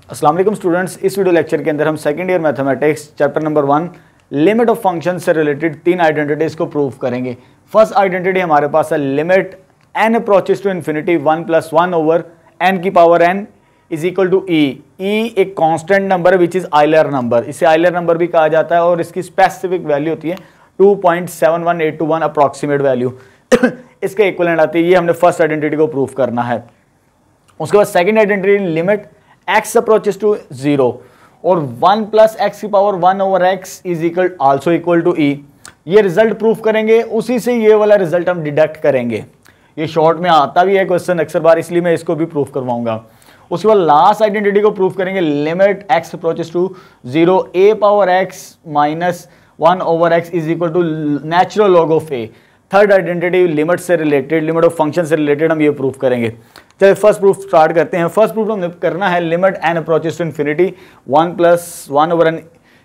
अस्सलाम वालेकुम स्टूडेंट्स, इस वीडियो लेक्चर के अंदर हम second year mathematics chapter number 1 limit of function से रिलेटेड 3 आइडेंटिटीज को प्रूव करेंगे। फर्स्ट आइडेंटिटी हमारे पास है limit n approaches to infinity 1 + 1 over n की power n is equal to e। एक कांस्टेंट नंबर है विच इज आइलर नंबर, इसे आइलर नंबर भी कहा जाता है और इसकी स्पेसिफिक वैल्यू होती है 2.71821 अप्रॉक्सीमेट वैल्यू इसके इक्विवेलेंट आती है। ये हमने फर्स्ट आइडेंटिटी को प्रूव करना है। उसके बाद second identity limit x approaches to 0 और 1 + x की power 1 over x is equal also equal to e। ये रिजल्ट प्रूफ करेंगे, उसी से ये वाला रिजल्ट हम डिडक्ट करेंगे। ये शॉर्ट में आता भी है क्वेश्चन अक्सर बार, इसलिए मैं इसको भी प्रूफ करवाऊंगा। उसके बाद लास्ट आइडेंटिटी को प्रूफ करेंगे limit x approaches to 0 a power x minus 1 over x is equal to natural log of a। Third identity limit से रिलेटेड, लिमिट ऑफ फंक्शन से रिलेटेड हम ये प्रूफ करेंगे। चलिए फर्स्ट प्रूफ स्टार्ट करते हैं। फर्स्ट प्रूफ हमने करना है limit n approaches to infinity 1 + 1 over n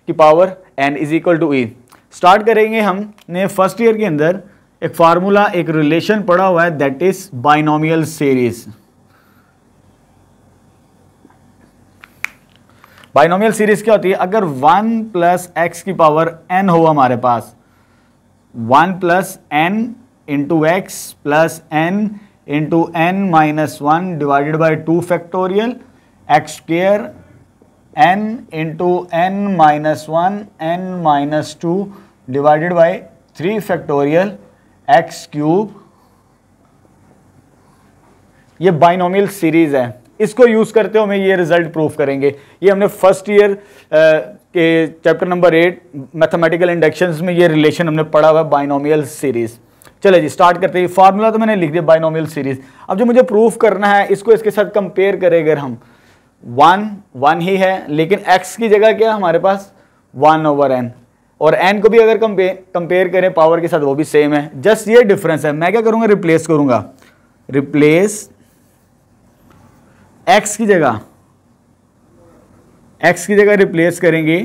की power n is equal to e। Start करेंगे, हमने फर्स्ट ईयर के अंदर एक फार्मूला, एक रिलेशन पढ़ा हुआ है that is binomial series. Binomial series क्या होती है? अगर 1 + x की पावर n हो हमारे पास, 1 + n into x plus n into n minus 1 divided by 2 factorial x square n into n minus 1 n minus 2 divided by 3 factorial x cube. ये binomial series है, इसको यूज करते हुए हमें ये रिजल्ट प्रूफ करेंगे। ये हमने फर्स्ट ईयर के चैप्टर नंबर 8 मैथमेटिकल इंडक्शंस में ये रिलेशन हमने पढ़ा हुआ बाइनोमियल सीरीज। चले जी स्टार्ट करते हैं। फार्मूला तो मैंने लिख दिया बाइनोमियल सीरीज। अब जो मुझे प्रूफ करना है इसको इसके साथ कंपेयर करें, अगर हम 1 ही है लेकिन x की जगह क्या हमारे पास 1 ओवर n, और n को भी अगर कंपेयर करें पावर के साथ वो भी सेम है, जस्ट ये डिफरेंस है। मैं क्या करूंगा, रिप्लेस करूंगा, रिप्लेस x की जगह रिप्लेस करेंगे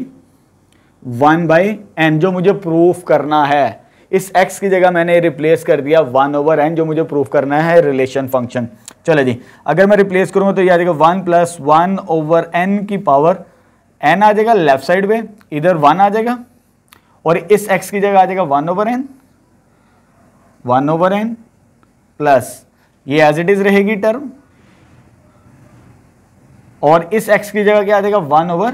1/n जो मुझे प्रूफ करना है। इस x की जगह मैंने रिप्लेस कर दिया 1 ओवर n जो मुझे प्रूफ करना है रिलेशन फंक्शन। चले जी, अगर मैं रिप्लेस करूंगा तो ये आ जाएगा 1 + 1 ओवर n की पावर n आ जाएगा लेफ्ट साइड पे, इधर 1 आ जाएगा और इस x की जगह आ जाएगा 1 ओवर n प्लस ये एज इट इज रहेगी टर्म, और इस x की जगह क्या आ जाएगा 1 ओवर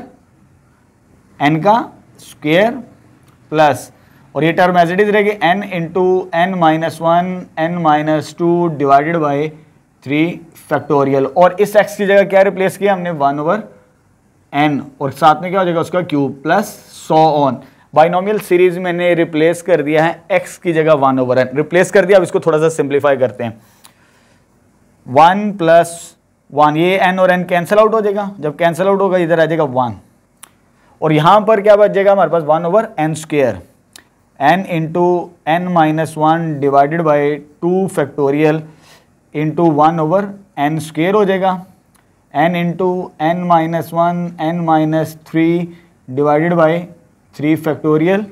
n का स्क्वायर प्लस, और ये टर्म एज इट इज रहेगी n into n minus 1 n minus 2 divided by 3 factorial, और इस x की जगह क्या रिप्लेस किया हमने 1 ओवर n, और साथ में क्या हो जाएगा उसका cube plus so on. Binomial series मैंने रिप्लेस कर दिया है x की जगह 1 ओवर n रिप्लेस कर दिया। अब इसको थोड़ा सा सिंप्लीफाई करते हैं। 1 + 1, ये n और n कैंसिल आउट हो जाएगा, जब कैंसिल आउट होगा इधर आ जाएगा 1, और यहां पर क्या बच जाएगा हमारे पास 1 over n square n into n minus 1 divided by 2 factorial into 1 over n square हो जाएगा, n into n minus 1 n minus 3 divided by 3 factorial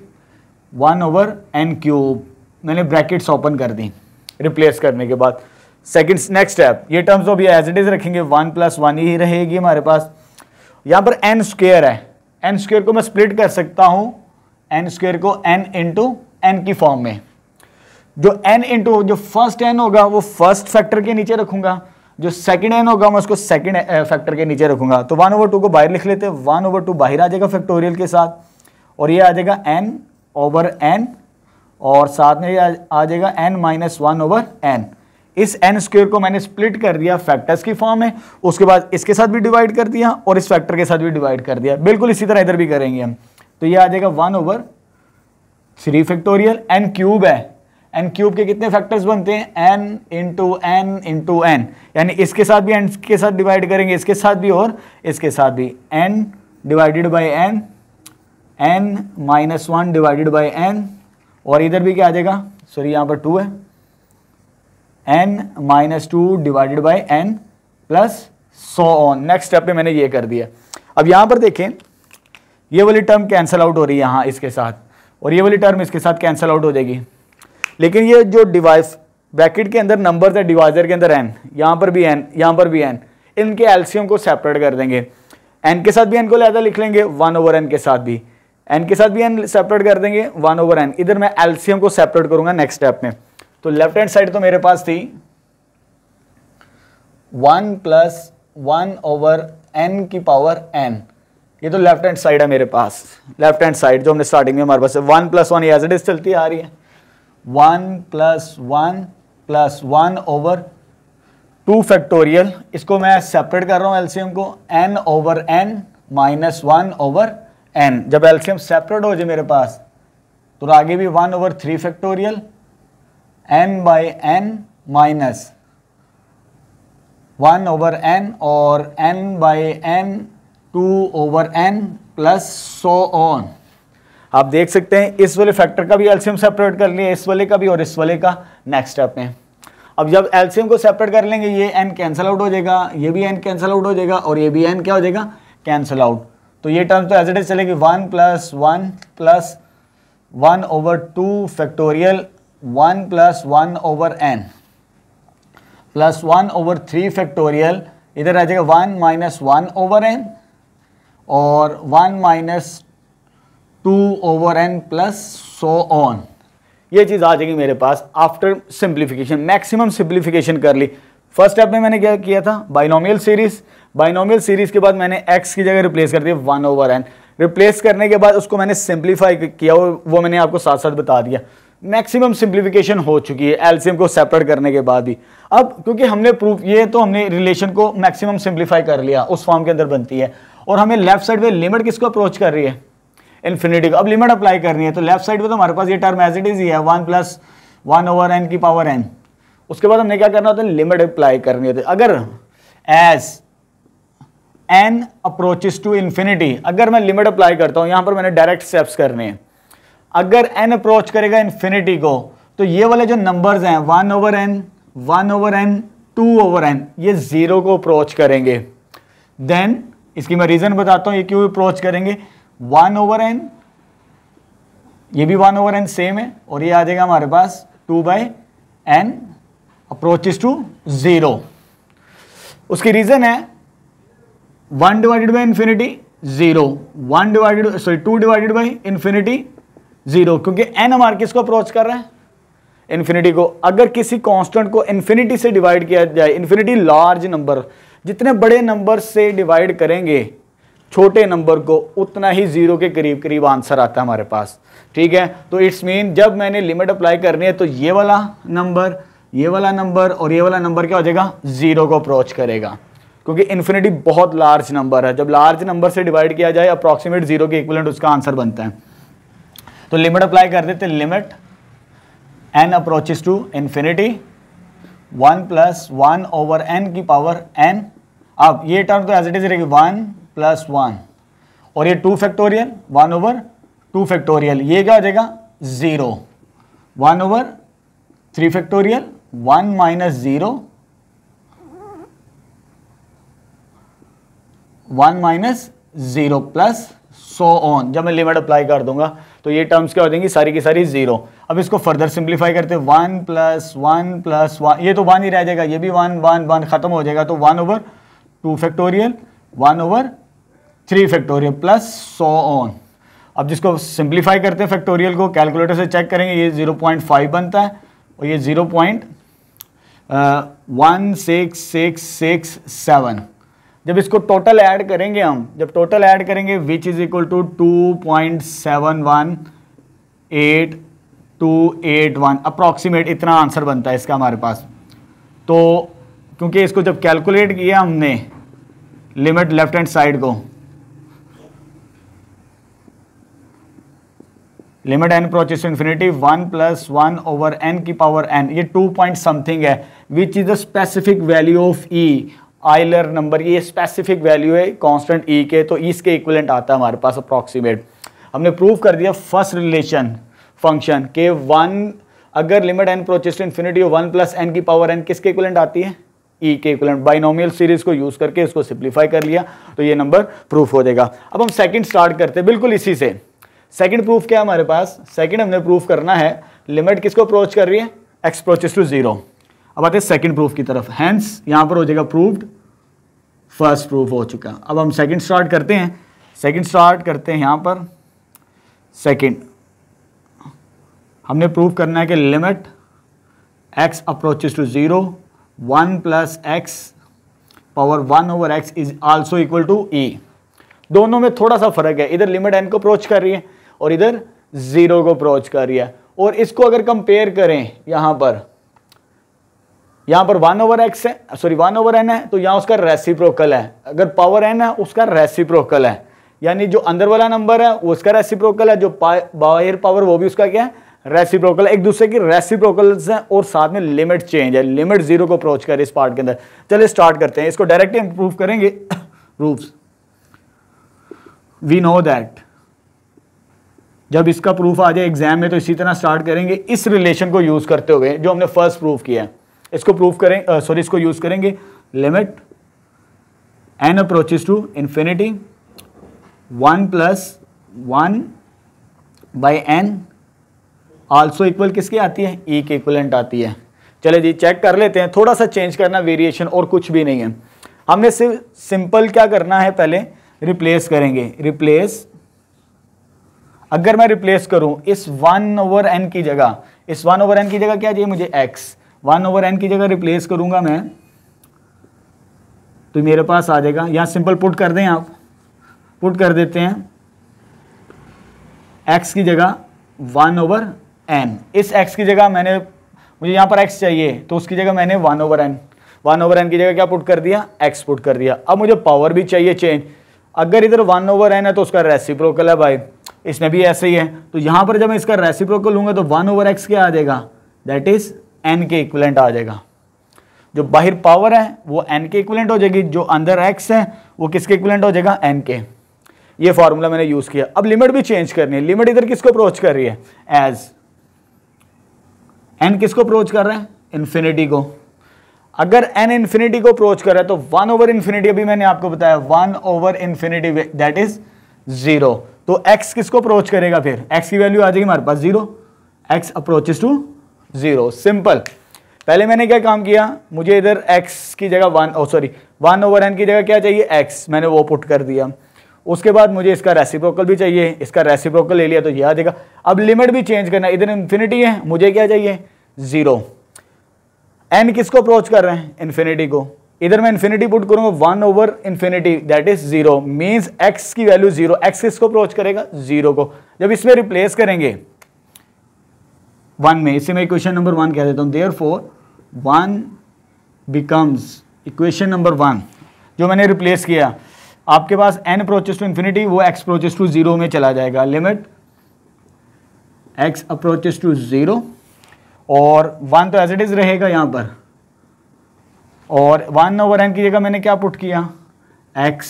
1 over n cube. मैंने ब्रैकेट्स ओपन कर दी रिप्लेस करने के बाद। सेकंड नेक्स्ट स्टेप, ये terms तो भी एज इट इज रखेंगे, 1 + 1 ही रहेगी हमारे पास। यहाँ पर n स्क्वायर है, n स्क्वायर को मैं स्प्लिट कर सकता हूँ, n स्क्वायर को n इंटू n की फॉर्म में। जो n इंटू जो फर्स्ट n होगा वो फर्स्ट फैक्टर के नीचे रखूंगा, जो सेकंड n होगा मैं उसको सेकंड फैक्टर के नीचे रखूंगा। तो 1 ओवर 2 को बाहर लिख लेते हैं, 1 ओवर 2 बाहर आ जाएगा फैक्टोरियल के साथ, और ये आ जाएगा n ओवर n, और साथ में आ जाएगा n माइनस 1 ओवर n। इस n स्क्वायर को मैंने स्प्लिट कर दिया फैक्टर्स की फॉर्म में, उसके बाद इसके साथ भी डिवाइड कर दिया और इस फैक्टर के साथ भी डिवाइड कर दिया। बिल्कुल इसी तरह इधर भी करेंगे हम। तो ये आ जाएगा 1 ओवर 3 फैक्टोरियल, n क्यूब है, n क्यूब के कितने फैक्टर्स बनते हैं n इंटू n, यानी इसके साथ भी n के साथ डिवाइड करेंगे, इसके साथ भी और इसके साथ भी, n divided by n minus 1 divided by n, और इधर भी क्या आ जाएगा, सॉरी यहाँ पर 2 है, n minus 2 divided by n plus so on. Next step पे मैंने ये कर दिया। अब यहाँ पर देखें, ये वाली टर्म कैंसिल आउट हो रही है यहाँ इसके साथ, और ये वाली टर्म इसके साथ कैंसिल आउट हो जाएगी, लेकिन ये जो डिवाइस ब्रैकेट के अंदर नंबर है, डिवाइजर के अंदर n, यहाँ पर भी n, यहाँ पर भी n, इनके एलसीएम को सेपरेट कर देंगे। एन के साथ भी एन को लिहाजा लिख लेंगे, 1 ओवर एन के साथ भी, एन के साथ भी एन सेपरेट कर देंगे, 1 ओवर एन। इधर मैं एलसीएम को सेपरेट करूंगा नेक्स्ट स्टेप में। तो लेफ्ट हैंड साइड तो मेरे पास थी 1 प्लस 1 ओवर एन की पावर एन, ये तो लेफ्ट हैंड साइड है मेरे पास। लेफ्ट हैंड साइड जो हमने स्टार्टिंग में हमारे पास है 1 प्लस 1 एज इट इज चलती आ रही है, 1 प्लस 1 ओवर 2 फैक्टोरियल, इसको मैं सेपरेट कर रहा हूँ एलसीएम को, n over n minus 1 over n। जब एलसीएम सेपरेट हो जाए मेरे पास तो आगे भी 1 over 3 factorial n by n minus 1 over n और n by n 2 over n plus so on. आप देख सकते हैं इस वाले फैक्टर का भी एलसीएम सेपरेट कर लिया, इस वाले का भी और इस वाले का नेक्स्ट स्टेप में। अब जब एलसीएम को सेपरेट कर लेंगे ये n कैंसिल आउट हो जाएगा, ये भी n कैंसिल आउट हो जाएगा और ये भी n क्या हो जाएगा, कैंसिल आउट। तो ये टर्म तो एज इट इज चलेगी 1 plus 1 over 2 factorial 1 plus 1 over n plus 1 over 3 factorial, इधर आ जाएगा 1 माइनस 1 ओवर n और 1 minus 2 over n plus so on. ये चीज़ आ जाएगी मेरे पास आफ्टर सिंप्लीफिकेशन, मैक्सिमम सिंप्लीफिकेशन कर ली। फर्स्ट स्टेप में मैंने क्या किया था, बाइनोमियल सीरीज, बाइनोमियल सीरीज के बाद मैंने x की जगह रिप्लेस कर दिया 1 ओवर n। रिप्लेस करने के बाद उसको मैंने सिंप्लीफाई किया, वो मैंने आपको साथ साथ बता दिया। मैक्सिमम सिंप्लीफिकेशन हो चुकी है एलसीएम को सेपरेट करने के बाद भी। अब क्योंकि हमने प्रूफ, ये तो हमने रिलेशन को मैक्सिमम सिंप्लीफाई कर लिया, उस फॉर्म के अंदर बनती है, और हमें लेफ्ट साइड में लिमिट किसको अप्रोच कर रही है, इन्फिनिटी को। अब लिमिट अप्लाई करनी है तो लेफ्ट साइड पे तो हमारे पास ये टर्म एज इट इज ही है 1 प्लस 1 ओवर n की पावर n। उसके बाद हमने क्या करना होता है, लिमिट अप्लाई करनी होती है। अगर as n approaches to infinity, अगर मैं लिमिट अप्लाई करता हूँ, यहाँ पर मैंने डायरेक्ट स्टेप्स करने हैं। अगर n अप्रोच करेगा इन्फिनिटी को तो ये वाले जो नंबर्स हैं 1 over n, 1 over n, 2 over n, ये 0 को अप्रोच करेंगे। देन इसकी मैं रीजन बताता हूँ ये क्यों अप्रोच करेंगे। 1 ओवर n, ये भी 1 ओवर n सेम है, और ये आ जाएगा हमारे पास 2 बाई n अप्रोचेस टू 0। उसकी रीजन है 1 divided by infinity 0, 2 divided by infinity 0, क्योंकि n हमारे किसको अप्रोच कर रहा है, इन्फिनिटी को। अगर किसी कांस्टेंट को इन्फिनिटी से डिवाइड किया जाए, इन्फिनिटी लार्ज नंबर, जितने बड़े नंबर से डिवाइड करेंगे छोटे नंबर को उतना ही 0 के करीब करीब आंसर आता है हमारे पास, ठीक है। तो इट्स मीन जब मैंने लिमिट अप्लाई करनी है तो ये वाला नंबर, ये वाला नंबर और ये वाला नंबर क्या हो जाएगा, 0 को अप्रोच करेगा, क्योंकि इन्फिनिटी बहुत लार्ज नंबर है। जब लार्ज नंबर से डिवाइड किया जाए अप्रॉक्सीमेट 0 के इक्विवेलेंट उसका आंसर बनता है। तो लिमिट अप्लाई कर देते, limit n approaches to infinity 1 plus 1 over n की पावर n। अब ये टर्म तो एज इट इज रहेगी 1 प्लस 1 और ये 2 फैक्टोरियल 1 ओवर 2 फैक्टोरियल, ये क्या हो जाएगा 0, 1 over 3 factorial 1 minus 0, 1 minus 0 plus so on. जब मैं लिमिट अप्लाई कर दूंगा तो ये टर्म्स क्या हो जाएंगी, सारी की सारी 0। अब इसको फर्दर सिंप्लीफाई करते हैं 1 प्लस 1, ये तो 1 ही रह जाएगा, ये भी 1 खत्म हो जाएगा, तो 1 over 2 factorial 1 over 3 factorial plus so on. अब जिसको सिंप्लीफाई करते हैं फैक्टोरियल को, कैलकुलेटर से चेक करेंगे, ये 0.5 बनता है और ये 0.1667। जब इसको टोटल ऐड करेंगे हम, जब टोटल ऐड करेंगे which is equal to 2.71881 approximate, इतना आंसर बनता है इसका हमारे पास। तो क्योंकि इसको जब कैलकुलेट किया हमने लिमिट लेफ्ट हैंड साइड को, limit n approaches to infinity 1 plus 1 over n की पावर n, ये 2 पॉइंट समथिंग है, which is the specific value of e, Euler number, ये स्पेसिफिक वैल्यू है कांस्टेंट ई के, तो इसके इक्विवेलेंट आता है हमारे पास अप्रॉक्सीमेट। हमने प्रूव कर दिया फर्स्ट रिलेशन फंक्शन के 1, अगर limit n approaches to infinity 1 plus n की पावर n किसके इक्विवेलेंट आती है, ई के इक्विवेलेंट। बाइनोमियल सीरीज को यूज करके इसको सिंप्लीफाई कर लिया तो ये नंबर प्रूफ हो जाएगा। अब हम सेकंड स्टार्ट करते हैं बिल्कुल इसी से। सेकंड प्रूफ क्या है हमारे पास, सेकंड हमने प्रूफ करना है लिमिट किसको अप्रोच कर रही है, x अप्रोचेस टू 0। अब आते हैं सेकंड प्रूफ की तरफ। हेंस यहां पर हो जाएगा प्रूव्ड फर्स्ट प्रूफ हो चुका। अब हम सेकंड स्टार्ट करते हैं। सेकंड स्टार्ट करते हैं यहाँ पर। सेकंड हमने प्रूव करना है कि limit x approaches to 0 1 plus x power 1 over x is also equal to e। दोनों में थोड़ा सा फर्क है, इधर लिमिट n को अप्रोच कर रही है और इधर 0 को अप्रोच कर रही है। और इसको अगर कंपेयर करें यहाँ पर 1 ओवर x है, सॉरी 1 ओवर n है, तो यहाँ उसका रेसिप्रोकल है। अगर पावर n है उसका रेसिप्रोकल है, यानी जो अंदर वाला नंबर है वो उसका रेसिप्रोकल है, जो बाहर पावर वो भी उसका क्या है, रेसिप्रोकल। एक दूसरे की रेसिप्रोकल्स हैं और साथ में लिमिट चेंज है, लिमिट 0 को अप्रोच कर इस पार्ट के अंदर। चलिए स्टार्ट करते हैं, इसको डायरेक्टली प्रूफ करेंगे। प्रूफ्स वी नो दैट, जब इसका प्रूफ आ जाए एग्जाम में तो इसी तरह स्टार्ट करेंगे, इस रिलेशन को यूज करते हुए जो हमने फर्स्ट प्रूफ किया है। इसको प्रूफ करें, सॉरी इसको यूज करेंगे। Limit n approaches to infinity 1 plus 1 by n also equal किसकी आती है, e के इक्वलेंट आती है। चले जी चेक कर लेते हैं, थोड़ा सा चेंज करना, वेरिएशन और कुछ भी नहीं है। हमने सिर्फ सिंपल क्या करना है, पहले रिप्लेस करेंगे। रिप्लेस, अगर मैं रिप्लेस करूं इस 1 ओवर n की जगह, इस 1 ओवर n की जगह क्या चाहिए मुझे, x। 1 ओवर n की जगह रिप्लेस करूंगा मैं तो मेरे पास आ जाएगा, यहां सिंपल पुट कर दें, आप पुट कर देते हैं x की जगह 1 ओवर n। इस x की जगह मुझे यहां पर x चाहिए तो उसकी जगह मैंने 1 ओवर n की जगह क्या पुट कर दिया, x पुट कर दिया। अब मुझे पावर भी चाहिए चेंज, अगर इधर 1 ओवर n है तो उसका रेसिप्रोकल है भाई, इसमें भी ऐसे ही है। तो यहां पर जब मैं इसका रेसिप्रोकल लूंगा तो 1 ओवर x क्या आ जाएगा, दैट इज n के इक्विवेलेंट आ जाएगा। जो बाहर पावर है वो n के इक्विवेलेंट हो जाएगी, जो अंदर x है वो किसके इक्विवेलेंट हो जाएगा, n के। ये फॉर्मूला मैंने यूज किया। अब लिमिट भी चेंज करनी है, लिमिट इधर किसको अप्रोच कर रही है, एज n किसको अप्रोच कर रहा है, इंफिनिटी को। अगर n इंफिनिटी को अप्रोच कर रहा है तो 1 ओवर इंफिनिटी, अभी मैंने आपको बताया 1 ओवर इंफिनिटी दैट इज 0। तो x किसको अप्रोच करेगा, फिर x की वैल्यू आ जाएगी हमारे पास 0, x अप्रोचेस टू 0। सिंपल। पहले मैंने क्या काम किया, मुझे इधर x की जगह 1 ओवर n की जगह क्या चाहिए, x, मैंने वो पुट कर दिया। उसके बाद मुझे इसका रेसिप्रोकल भी चाहिए, इसका रेसिप्रोकल ले लिया तो ये आ जाएगा। अब लिमिट भी चेंज करना, इधर इंफिनिटी है, मुझे क्या चाहिए 0। n किसको अप्रोच कर रहे हैं, इंफिनिटी को। इधर मैं इंफिनिटी पुट करूंगा 1 over infinity that is 0, means x की वैल्यू 0। x किसको अप्रोच करेगा, 0 को। जब इसमें रिप्लेस करेंगे 1 में, इसे मैं इक्वेशन नंबर 1 कह देता हूं। देयरफॉर 1 बिकम्स इक्वेशन नंबर 1, जो मैंने रिप्लेस किया। आपके पास n अप्रोचेस टू इंफिनिटी, वो x अप्रोचेस टू 0 में चला जाएगा। लिमिट x अप्रोचेस टू 0 और 1 तो एज इट इज रहेगा यहाँ पर, और 1 ओवर n की जगह मैंने क्या पुट किया, x,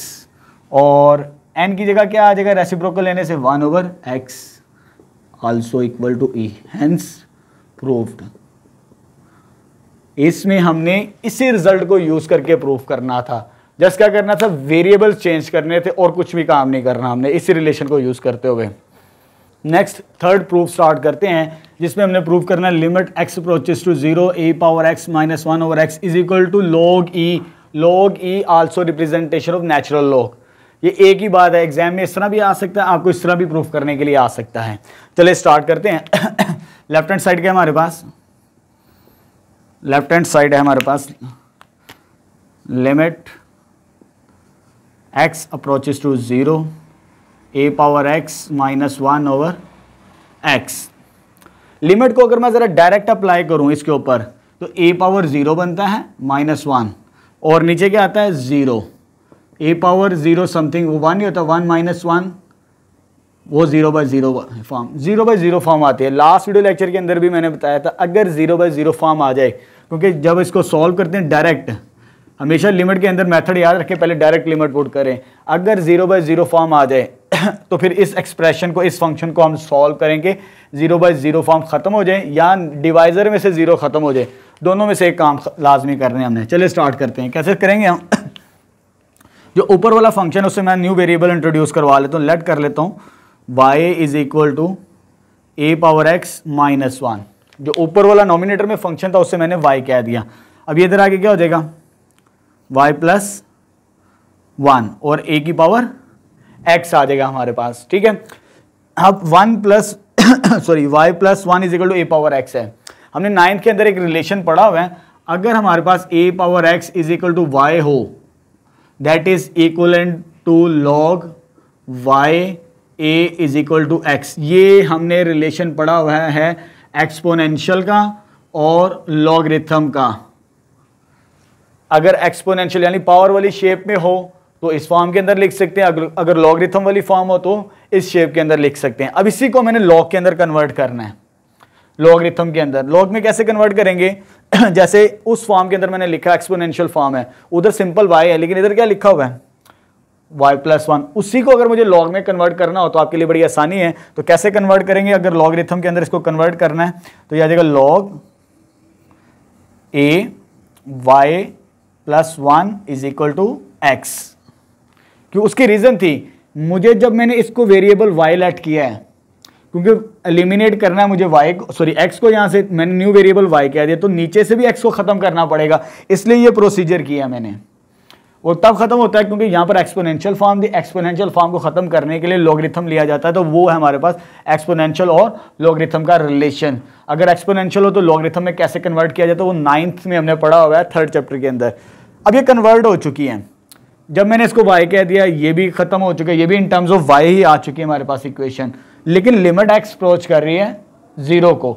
और n की जगह क्या आ जाएगा, रेसिप्रोकल लेने से 1 over x also equal to e, hence proved. इसमें हमने इसी रिजल्ट को यूज करके प्रूफ करना था। जस्ट क्या करना था, वेरिएबल चेंज करने थे और कुछ भी काम नहीं करना हमने, इसी रिलेशन को यूज करते हुए। नेक्स्ट थर्ड प्रूफ स्टार्ट करते हैं, जिसमें हमने प्रूफ करना है limit x approaches to 0 e power x minus 1 over x is equal to log e also representation of natural log. ये एक ही बात है, एग्जाम में इस तरह भी आ सकता है, आपको इस तरह भी प्रूफ करने के लिए आ सकता है। चलिए स्टार्ट करते हैं। लेफ्ट हैंड साइड क्या हमारे पास, लेफ्ट हैंड साइड है हमारे पास limit x approaches to 0 a power x minus 1 over x। Limit को अगर मैं ज़रा डायरेक्ट अप्लाई करूं इसके ऊपर तो a पावर 0 बनता है माइनस 1, और नीचे क्या आता है 0, a पावर 0 समथिंग, वो 1 नहीं होता, 1 माइनस 1 वो 0/0 फॉर्म, 0/0 फॉर्म आती है। लास्ट वीडियो लेक्चर के अंदर भी मैंने बताया था, अगर 0/0 फॉर्म आ जाए, क्योंकि जब इसको सॉल्व करते हैं डायरेक्ट, हमेशा लिमिट के अंदर मेथड याद रखें, पहले डायरेक्ट लिमिट पुट करें। अगर 0/0 फॉर्म आ जाए तो फिर इस एक्सप्रेशन को, इस फंक्शन को हम सॉल्व करेंगे, 0/0 फॉर्म खत्म हो जाए या डिवाइजर में से 0 खत्म हो जाए, दोनों में से एक काम लाजमी करने हैं हमने। चलिए स्टार्ट करते हैं, कैसे करेंगे हम। जो ऊपर वाला फंक्शन उससे मैं न्यू वेरिएबल इंट्रोड्यूस करवा लेता हूँ, लेट कर लेता हूँ y is equal to a power x minus 1। जो ऊपर वाला नॉमिनेटर में फंक्शन था उससे मैंने y कह दिया। अब ये इधर आके क्या हो जाएगा, y प्लस 1 और a की पावर x आ जाएगा हमारे पास, ठीक है। अब 1 plus sorry y plus 1 is equal to a power x है। हमने 9th के अंदर एक रिलेशन पढ़ा हुआ है, अगर हमारे पास a power x is equal to y हो, that is equivalent to log y a is equal to x। ये हमने रिलेशन पढ़ा हुआ है एक्सपोनेंशियल का और लॉगरिथम का। अगर एक्सपोनेंशियल यानी पावर वाली शेप में हो तो इस फॉर्म के अंदर लिख सकते हैं, अगर लॉगरिथम वाली फॉर्म हो तो इस शेप के अंदर लिख सकते हैं। अब इसी को मैंने लॉग के अंदर कन्वर्ट करना है, लॉगरिथम के अंदर। लॉग में कैसे कन्वर्ट करेंगे जैसे उस फॉर्म के अंदर मैंने लिखा एक्सपोनेंशियल फॉर्म है, उधर सिंपल y है, लेकिन इधर क्या लिखा हुआ है y प्लस 1। उसी को अगर मुझे लॉग में कन्वर्ट करना हो तो आपके लिए बड़ी आसानी है। तो कैसे कन्वर्ट करेंगे, अगर लॉगरिथम के अंदर इसको कन्वर्ट करना है तो यह आ जाएगा log a y plus 1 is equal to x। क्यों, उसकी रीजन थी, मुझे जब मैंने इसको वेरिएबल y लेट किया है, क्योंकि एलिमिनेट करना है मुझे y को, सॉरी x को, यहाँ से मैंने न्यू वेरिएबल y कह दिया तो नीचे से भी x को खत्म करना पड़ेगा, इसलिए ये प्रोसीजर किया मैंने। वो तब खत्म होता है क्योंकि यहाँ पर एक्सपोनेंशियल फॉर्म थी, एक्सपोनेंशियल फॉर्म को खत्म करने के लिए लॉगरिथम लिया जाता है, तो वो है हमारे पास एक्सपोनेंशियल और लॉगरिथम का रिलेशन। अगर एक्सपोनेंशियल हो तो लॉगरिथम में कैसे कन्वर्ट किया जाता है वो 9th में हमने पढ़ा हुआ है 3rd चैप्टर के अंदर। अब ये कन्वर्ट हो चुकी है, जब मैंने इसको y कह दिया ये भी खत्म हो चुका है, ये भी इन टर्म्स ऑफ y ही आ चुकी है हमारे पास इक्वेशन, लेकिन लिमिट x अप्रोच कर रही है 0 को,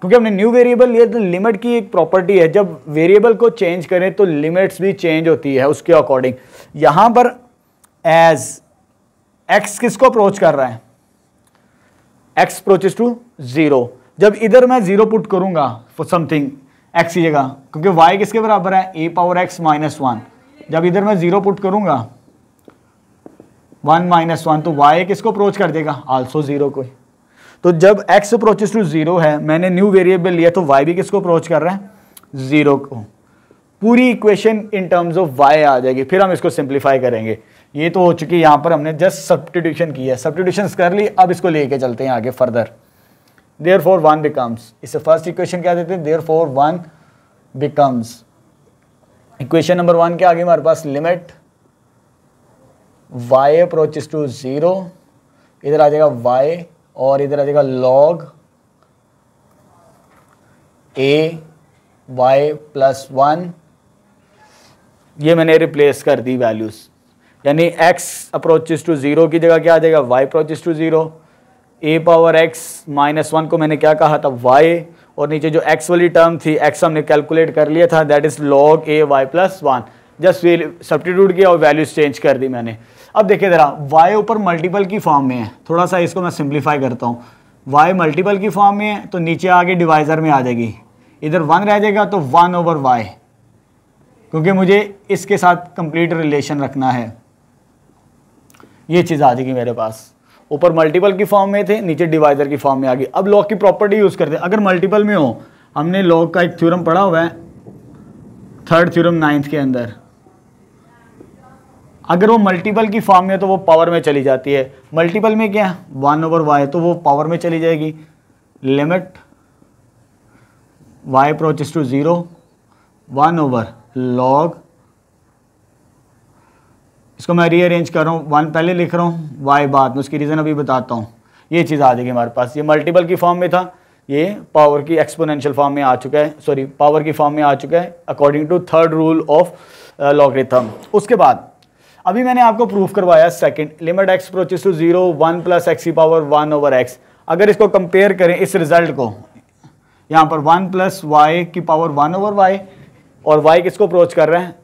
क्योंकि हमने न्यू वेरिएबल लिया। तो लिमिट की एक प्रॉपर्टी है, जब वेरिएबल को चेंज करें तो लिमिट्स भी चेंज होती है उसके अकॉर्डिंग। यहां पर एज x किसको अप्रोच कर रहा है, x अप्रोचेस टू 0। जब इधर मैं 0 पुट करूंगा फॉर समथिंग x की जगह, क्योंकि y किसके बराबर है a पावर x माइनस 1, जब इधर मैं 0 पुट करूंगा 1 माइनस 1 तो y किसको अप्रोच कर देगा, आल्सो 0 को। तो जब x अप्रोचेस टू 0 है, मैंने न्यू वेरिएबल लिया, तो y भी किसको अप्रोच कर रहा है, 0 को। पूरी equation in terms of y आ जाएगी, फिर हम इसको सिंप्लीफाई करेंगे। ये तो हो चुकी है, यहाँ पर हमने जस्ट सब्स्टिट्यूशन की है, सब्स्टिट्यूशन कर ली। अब इसको लेके चलते हैं आगे फर्दर। देयरफॉर 1 बिकम्स, इससे फर्स्ट इक्वेशन क्या देते हैं, देयरफॉर 1 बिकम्स। इक्वेशन नंबर 1 के आगे हमारे पास लिमिट y अप्रोचेस टू 0, इधर आ जाएगा y और इधर आ जाएगा log a y प्लस 1। ये मैंने रिप्लेस कर दी वैल्यूज, यानी x अप्रोचेस टू 0 की जगह क्या आ जाएगा, y approaches to 0। a power x minus 1 को मैंने क्या कहा था, y, और नीचे जो x वाली टर्म थी, x हमने कैलकुलेट कर लिया था, that is log a y plus 1। Just substitute किया और वैल्यूज चेंज कर दी मैंने। अब देखिए जरा, y ऊपर मल्टीपल की फॉर्म में है, थोड़ा सा इसको मैं सिंप्लीफाई करता हूँ। y मल्टीपल की फॉर्म में है तो नीचे आगे डिवाइजर में आ जाएगी, इधर 1 रह जाएगा तो 1 ओवर y, क्योंकि मुझे इसके साथ कंप्लीट रिलेशन रखना है। ये चीज़ आ जाएगी मेरे पास, ऊपर मल्टीपल की फॉर्म में थे, नीचे डिवाइजर की फॉर्म में आ गई। अब लॉग की प्रॉपर्टी यूज़ करते हैं। अगर मल्टीपल में हो, हमने लॉग का एक थ्योरम पढ़ा हुआ है 3rd थ्योरम 9th के अंदर, अगर वो मल्टीपल की फॉर्म में तो वो पावर में चली जाती है। मल्टीपल में क्या, 1 ओवर y, तो वो पावर में चली जाएगी। Limit y approaches to 0 1 over log, इसको मैं रीअरेंज कर रहा हूँ, 1 पहले लिख रहा हूँ, y बाद में, उसकी रीज़न अभी बताता हूँ। ये चीज़ आ जाएगी हमारे पास। ये मल्टीपल की फॉर्म में था, ये पावर की एक्सपोनेंशियल फॉर्म में आ चुका है, सॉरी पावर की फॉर्म में आ चुका है according to 3rd rule of logarithm. उसके बाद अभी मैंने आपको प्रूफ करवाया second, limit x approaches to 0 1 plus x की पावर 1 ओवर x। अगर इसको कंपेयर करें इस रिजल्ट को, यहाँ पर 1 प्लस y की पावर 1 ओवर y, और y किसको अप्रोच कर रहा है,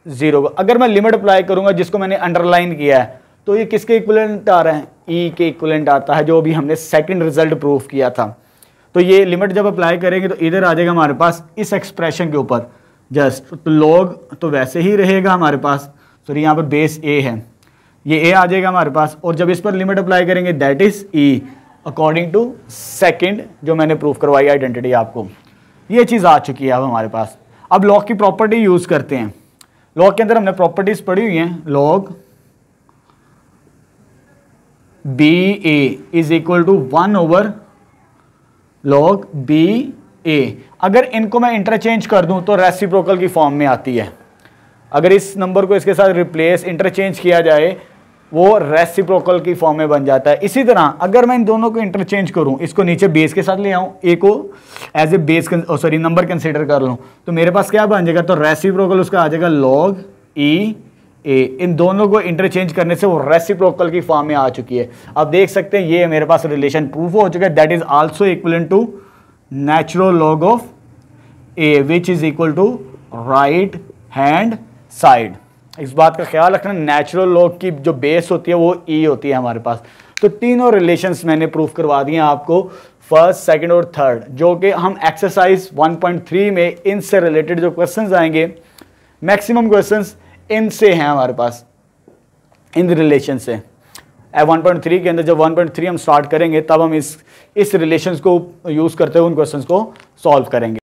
0 को। अगर मैं लिमिट अप्लाई करूंगा जिसको मैंने अंडरलाइन किया है, तो ये किसके इक्विवेलेंट आ रहा है, e के इक्विवेलेंट आता है, जो अभी हमने सेकंड रिजल्ट प्रूफ किया था। तो ये लिमिट जब अप्लाई करेंगे तो इधर आ जाएगा हमारे पास इस एक्सप्रेशन के ऊपर जस्ट, तो log तो वैसे ही रहेगा हमारे पास, सॉरी यहाँ पर बेस a है, ये a आ जाएगा हमारे पास, और जब इस पर लिमिट अप्लाई करेंगे that is e according to second जो मैंने प्रूफ करवाई आइडेंटिटी आपको। ये चीज़ आ चुकी है अब हमारे पास। अब लॉग की प्रॉपर्टी यूज़ करते हैं। लॉग के अंदर हमने प्रॉपर्टीज पढ़ी हुई हैं, log b a is equal to 1 over log b a. अगर इनको मैं इंटरचेंज कर दूं तो रेसिप्रोकल की फॉर्म में आती है। अगर इस नंबर को इसके साथ रिप्लेस इंटरचेंज किया जाए वो रेसिप्रोकल की फॉर्म में बन जाता है। इसी तरह अगर मैं इन दोनों को इंटरचेंज करूं, इसको नीचे बेस के साथ ले आऊं, ए को as a base sorry number consider कर लूं, तो मेरे पास क्या बन जाएगा, तो रेसिप्रोकल उसका आ जाएगा log ई ए। इन दोनों को इंटरचेंज करने से वो रेसिप्रोकल की फॉर्म में आ चुकी है। अब देख सकते हैं ये मेरे पास रिलेशन प्रूफ हो चुका है, that is also equivalent to natural log of a which is equal to right hand side. इस बात का ख्याल रखना, नेचुरल लॉग की जो बेस होती है वो ई होती है हमारे पास। तो तीनों रिलेशंस मैंने प्रूफ करवा दिए आपको, फर्स्ट, सेकंड और थर्ड, जो कि हम एक्सरसाइज 1.3 में इनसे रिलेटेड जो क्वेश्चंस आएंगे, मैक्सिमम क्वेश्चंस इनसे हैं हमारे पास, इन रिलेशन से। 1.3 के अंदर जब 1.3 हम स्टार्ट करेंगे तब हम इस रिलेशंस को यूज करते हुए उन क्वेश्चंस को सॉल्व करेंगे।